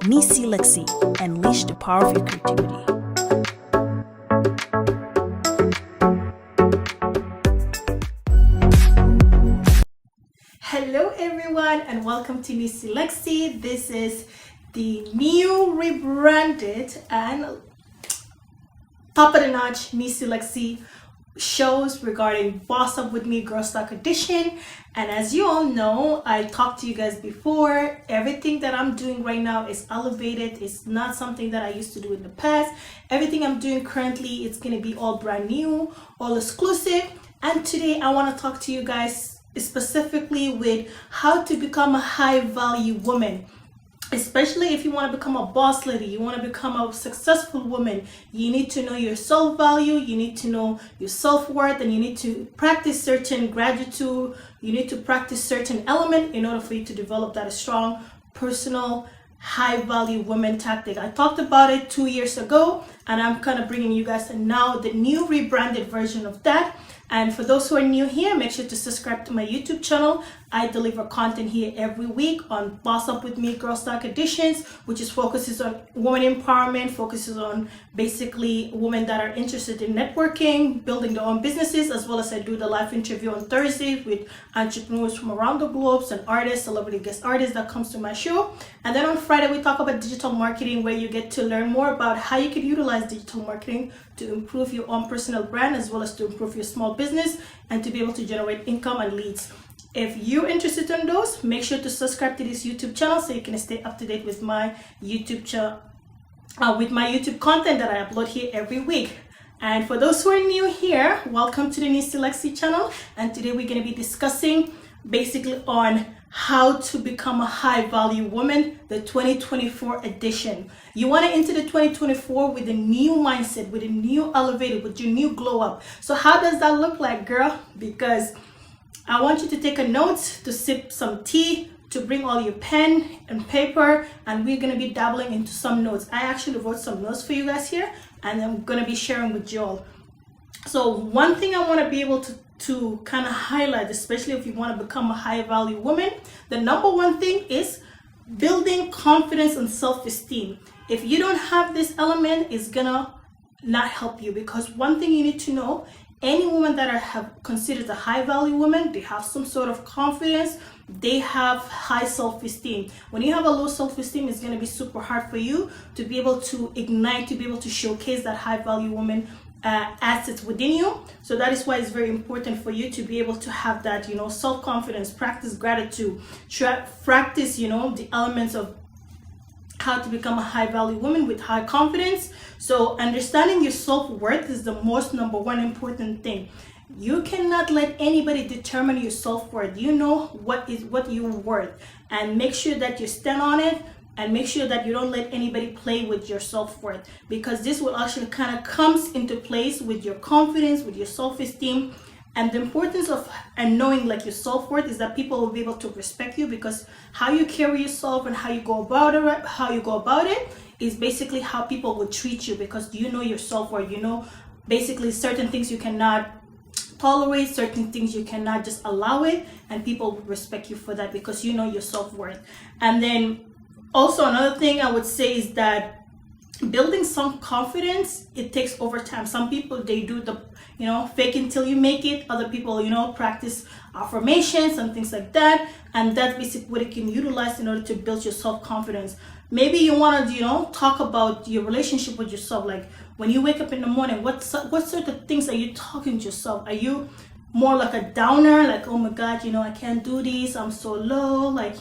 Neecee Lexy, unleash the power of your creativity. Hello everyone and welcome to Neecee Lexy. This is the new rebranded and top of the notch Neecee Lexy shows regarding Boss Up With Me Girl Talk Edition. And as you all know, I talked to you guys before, everything that I'm doing right now is elevated. It's not something that I used to do in the past. Everything I'm doing currently, it's going to be all brand new, all exclusive. And today I want to talk to you guys specifically with how to become a high value woman. Especially if you want to become a boss lady, you want to become a successful woman, you need to know your self-value, you need to know your self-worth, and you need to practice certain gratitude, you need to practice certain element in order for you to develop that strong, personal, high-value woman tactic. I talked about it 2 years ago, and I'm kind of bringing you guys now the new rebranded version of that. And for those who are new here, make sure to subscribe to my YouTube channel. I deliver content here every week on Boss Up With Me Girl Talk Editions, which is focuses on women empowerment, focuses on basically women that are interested in networking, building their own businesses, as well as I do the live interview on Thursdays with entrepreneurs from around the globe and artists, celebrity guest artists that comes to my show. And then on Friday, we talk about digital marketing, where you get to learn more about how you can utilize digital marketing to improve your own personal brand, as well as to improve your small business and to be able to generate income and leads. If you're interested in those, make sure to subscribe to this YouTube channel so you can stay up to date with my YouTube channel, with my YouTube content that I upload here every week. And for those who are new here, welcome to the Neecee Lexy channel. And today we're going to be discussing basically on how to become a high value woman, the 2024 edition. You want to enter the 2024 with a new mindset, with a new elevator, with your new glow up. So how does that look like, girl? Because I want you to take a note, to sip some tea, to bring all your pen and paper, and we're going to be dabbling into some notes. I actually wrote some notes for you guys here, and I'm going to be sharing with you all. So one thing I want to be able to kind of highlight, especially if you want to become a high value woman, the number one thing is building confidence and self-esteem. If you don't have this element, it's gonna not help you, because one thing you need to know, any woman that I have considered a high value woman, they have some sort of confidence, they have high self-esteem. When you have a low self-esteem, it's going to be super hard for you to be able to ignite, to be able to showcase that high value woman assets within you. So that is why it's very important for you to be able to have that, self-confidence, practice gratitude, practice, the elements of how to become a high value woman with high confidence. So understanding your self-worth is the most number one important thing. You cannot let anybody determine your self-worth. You know what you're worth, and make sure that you stand on it, and make sure that you don't let anybody play with your self-worth, because this will actually kind of comes into place with your confidence, with your self-esteem. And the importance of knowing like your self-worth is that people will be able to respect you, because how you carry yourself and how you go about it is basically how people will treat you, because you know your self-worth. Basically certain things you cannot tolerate, certain things you cannot just allow it, and people will respect you for that because you know your self-worth. And then also another thing I would say is that building some confidence, it takes over time. Some people, they do the fake until you make it. Other people practice affirmations and things like that, and that's basically what you can utilize in order to build your self-confidence. Maybe you want to talk about your relationship with yourself. Like when you wake up in the morning, what sort of things are you talking to yourself? Are you more like a downer, like, oh my god, I can't do this, I'm so low, like,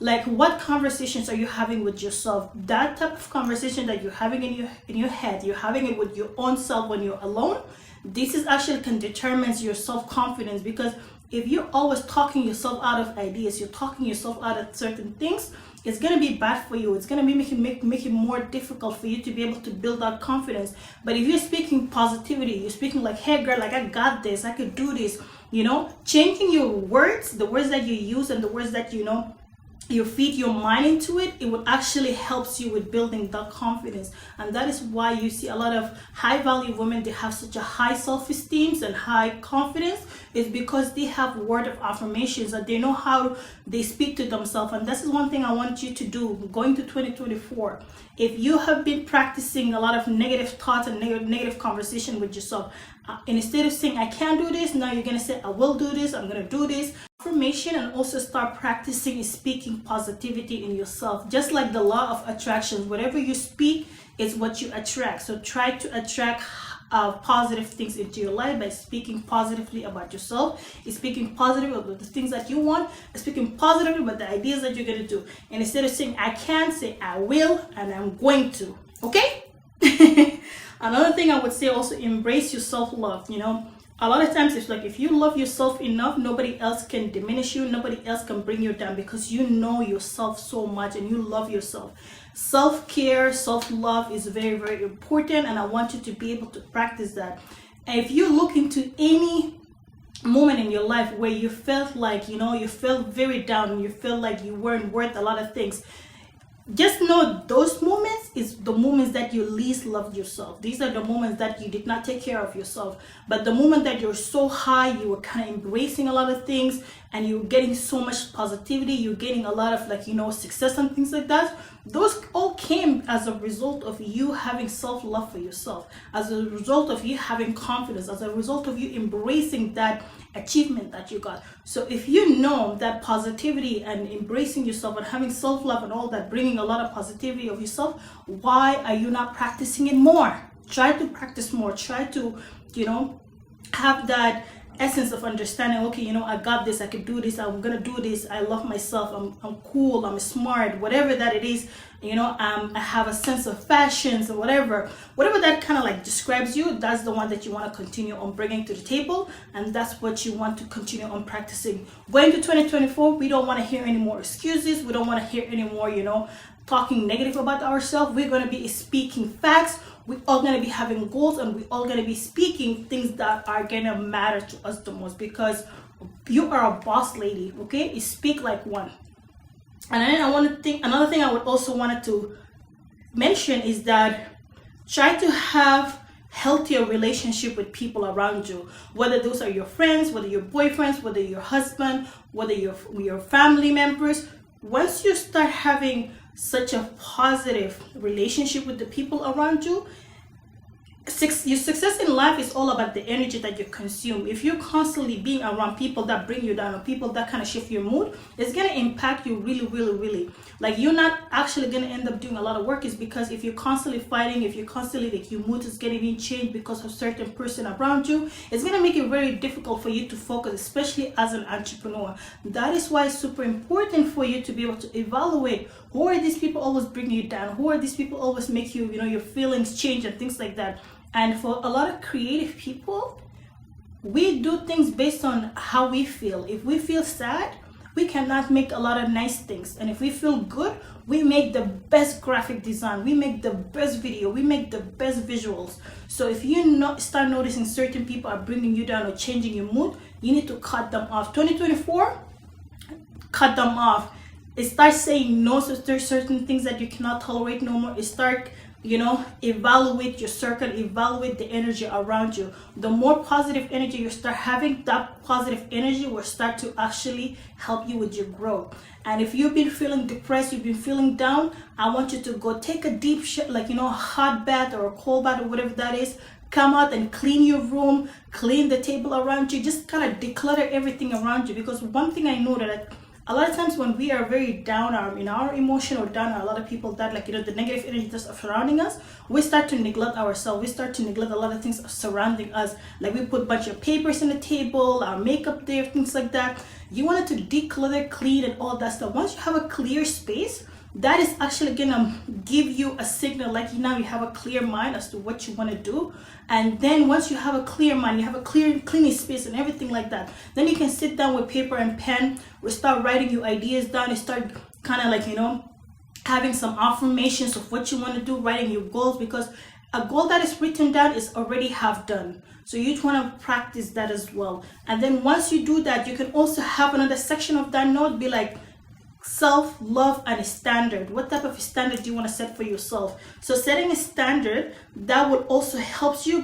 like what conversations are you having with yourself? That type of conversation that you're having in your head, you're having it with your own self when you're alone. This is actually can determine your self-confidence, because if you're always talking yourself out of ideas, you're talking yourself out of certain things, it's going to be bad for you. It's going to be make it more difficult for you to be able to build that confidence. But if you're speaking positivity, you're speaking like, hey girl, like I got this, I could do this, changing your words, the words that you use and the words that you feed your mind into it, it will actually helps you with building that confidence. And that is why you see a lot of high value women, they have such a high self-esteem and high confidence, is because they have word of affirmations, that they know how they speak to themselves. And this is one thing I want you to do going to 2024. If you have been practicing a lot of negative thoughts and negative conversation with yourself, instead of saying I can't do this, now you're going to say I will do this, I'm going to do this. Affirmation, and also start practicing is speaking positivity in yourself. Just like the law of attraction, whatever you speak is what you attract. So try to attract positive things into your life by speaking positively about yourself, speaking positive about the things that you want, speaking positively about the ideas that you're going to do. And instead of saying I can, say I will and I'm going to. Okay. Another thing I would say, also embrace your self-love. You know, a lot of times it's like if you love yourself enough, nobody else can diminish you, nobody else can bring you down, because you know yourself so much and you love yourself. Self-care, self-love is very, very important, and I want you to be able to practice that. And if you look into any moment in your life where you felt like, you know, you felt very down and you felt like you weren't worth a lot of things, just know those moments is the moments that you least loved yourself. These are the moments that you did not take care of yourself. But the moment that you're so high, you were kind of embracing a lot of things and you're getting so much positivity, you're getting a lot of, like, you know, success and things like that. Those all came as a result of you having self-love for yourself, as a result of you having confidence, as a result of you embracing that achievement that you got. So if you know that positivity and embracing yourself and having self-love and all that, bringing a lot of positivity of yourself, why are you not practicing it more? Try to practice more. Try to, you know, have that essence of understanding, okay, you know, I got this, I can do this, I'm gonna do this, I love myself, I'm cool, I'm smart, whatever that it is, you know, I have a sense of fashions or whatever that kind of like describes you. That's the one that you want to continue on bringing to the table, and that's what you want to continue on practicing. Going to 2024, we don't want to hear any more excuses, we don't want to hear any more, you know, talking negative about ourselves. We're going to be speaking facts. We're all going to be having goals, and we're all going to be speaking things that are going to matter to us the most, because you are a boss lady. Okay, you speak like one. And then another thing I would also wanted to mention is that try to have healthier relationship with people around you, whether those are your friends, whether your boyfriends, whether your husband, whether your family members. Once you start having such a positive relationship with the people around you, your success in life is all about the energy that you consume. If you're constantly being around people that bring you down or people that kind of shift your mood, it's going to impact you really, really, really. Like, you're not actually going to end up doing a lot of work, is because if you're constantly fighting, if you're constantly like your mood is getting changed because of certain person around you, it's going to make it very difficult for you to focus, especially as an entrepreneur. That is why it's super important for you to be able to evaluate, who are these people always bringing you down, who are these people always make you, you know, your feelings change and things like that. And for a lot of creative people, we do things based on how we feel. If we feel sad, we cannot make a lot of nice things. And if we feel good, we make the best graphic design, we make the best video, we make the best visuals. So if you start noticing certain people are bringing you down or changing your mood, you need to cut them off. 2024, cut them off. Start saying no to certain things that you cannot tolerate no more. Start, you know, evaluate your circle, evaluate the energy around you. The more positive energy you start having, that positive energy will start to actually help you with your growth. And if you've been feeling depressed, you've been feeling down, I want you to go take a deep like, you know, a hot bath or a cold bath or whatever that is. Come out and clean your room, clean the table around you, just kind of declutter everything around you. Because one thing I know that a lot of times when we are very down in our emotion or down, a lot of people that, like, you know, the negative energy that's surrounding us, we start to neglect ourselves. We start to neglect a lot of things surrounding us. Like, we put a bunch of papers on the table, our makeup there, things like that. You want it to declutter, clean, and all that stuff. Once you have a clear space, that is actually gonna give you a signal, like now you have a clear mind as to what you want to do. And then once you have a clear mind, you have a clean space and everything like that, then you can sit down with paper and pen, we start writing your ideas down, and start kind of like, you know, having some affirmations of what you want to do, writing your goals, because a goal that is written down is already half done. So you want to practice that as well. And then once you do that, you can also have another section of that note be like, self-love and a standard. What type of standard do you want to set for yourself? So setting a standard that would also help you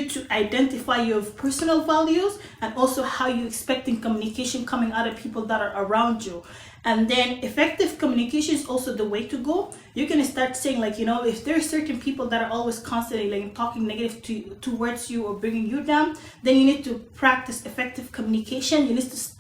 to identify your personal values and also how you expecting communication coming out of people that are around you. And then effective communication is also the way to go. You're going to start saying, like, if there are certain people that are always constantly like talking negative towards you or bringing you down, then you need to practice effective communication. You need to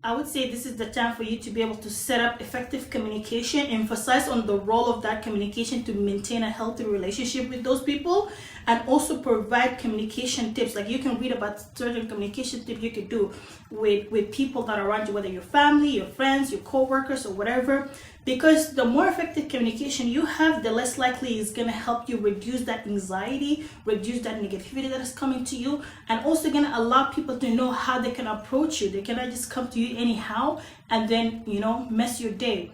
I would say this is the time for you to be able to set up effective communication, emphasize on the role of that communication to maintain a healthy relationship with those people, and also provide communication tips. Like, you can read about certain communication tips you could do with people that are around you, whether your family, your friends, your co-workers, or whatever. Because the more effective communication you have, the less likely it's going to help you reduce that anxiety, reduce that negativity that is coming to you, and also going to allow people to know how they can approach you. They cannot just come to you anyhow and then, mess your day.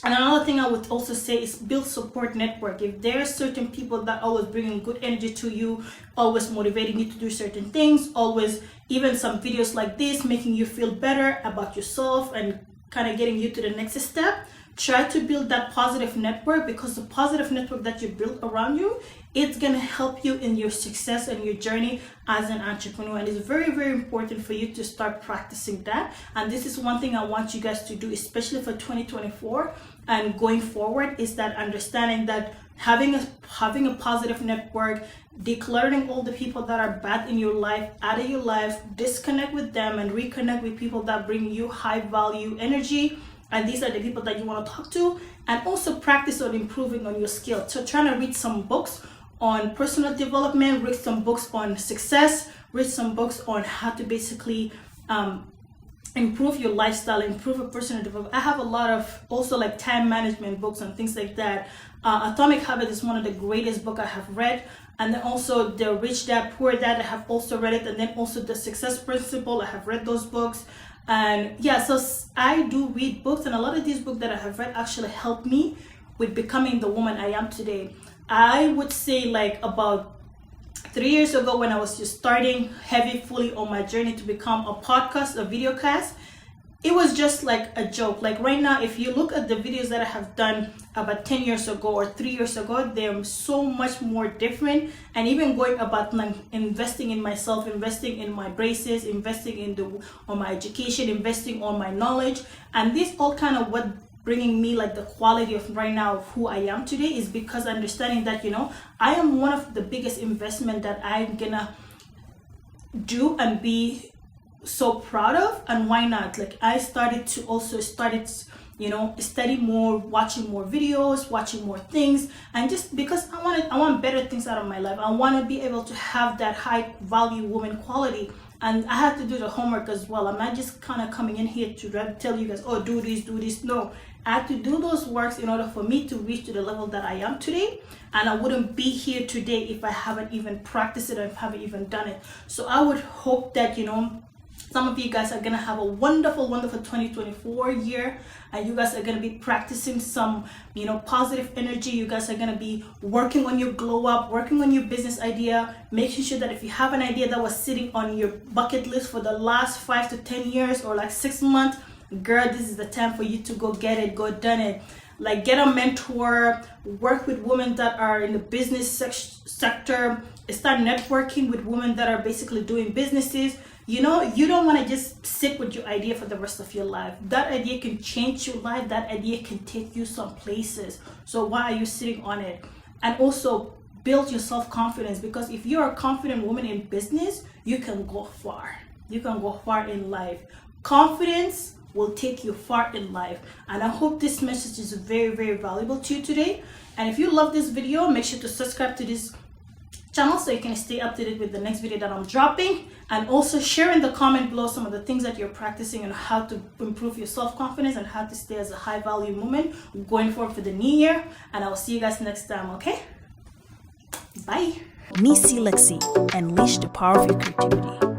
And another thing I would also say is build support network. If there are certain people that always bringing good energy to you, always motivating you to do certain things, always, even some videos like this, making you feel better about yourself and kind of getting you to the next step, try to build that positive network, because the positive network that you build around you, it's going to help you in your success and your journey as an entrepreneur. And it's very, very important for you to start practicing that. And this is one thing I want you guys to do, especially for 2024 and going forward, is that understanding that having a positive network, declaring all the people that are bad in your life out of your life, disconnect with them and reconnect with people that bring you high value energy. And these are the people that you want to talk to, and also practice on improving on your skills. So trying to read some books on personal development, read some books on success, read some books on how to basically improve your lifestyle, improve your personal development. I have a lot of also like time management books and things like that. Atomic Habit is one of the greatest books I have read. And then also the Rich Dad, Poor Dad, I have also read it. And then also the Success Principle, I have read those books. And yeah, so I do read books, and a lot of these books that I have read actually helped me with becoming the woman I am today. I would say like about 3 years ago, when I was just starting fully on my journey to become a video cast, it was just like a joke. Like right now, if you look at the videos that I have done about 10 years ago or 3 years ago, they're so much more different. And even going about like investing in myself, investing in my braces, investing on my education, investing on my knowledge. And this all kind of what bringing me like the quality of right now of who I am today is because understanding that, I am one of the biggest investment that I'm gonna do and be so proud of. And why not? Like, I started study more, watching more videos, watching more things, and just because I want better things out of my life. I want to be able to have that high value woman quality. And I had to do the homework as well. I'm not just kind of coming in here to tell you guys, oh, do this. No, I had to do those works in order for me to reach to the level that I am today. And I wouldn't be here today if I haven't even practiced it or if I haven't even done it. So I would hope that, some of you guys are going to have a wonderful, wonderful 2024 year. And you guys are going to be practicing some, positive energy. You guys are going to be working on your glow up, working on your business idea, making sure that if you have an idea that was sitting on your bucket list for the last 5 to 10 years or like 6 months, girl, this is the time for you to go get it, go done it. Like, get a mentor, work with women that are in the business sector, start networking with women that are basically doing businesses. You don't want to just sit with your idea for the rest of your life. That idea can change your life. That idea can take you some places. So why are you sitting on it? And also build your self-confidence, because if you're a confident woman in business, you can go far. You can go far in life. Confidence will take you far in life. And I hope this message is very, very valuable to you today. And if you love this video, make sure to subscribe to this channel so you can stay up to date with the next video that I'm dropping, and also share in the comment below some of the things that you're practicing and how to improve your self-confidence and how to stay as a high value woman going forward for the new year. And I will see you guys next time. Okay, bye. Neecee Lexy, unleash the power of your creativity.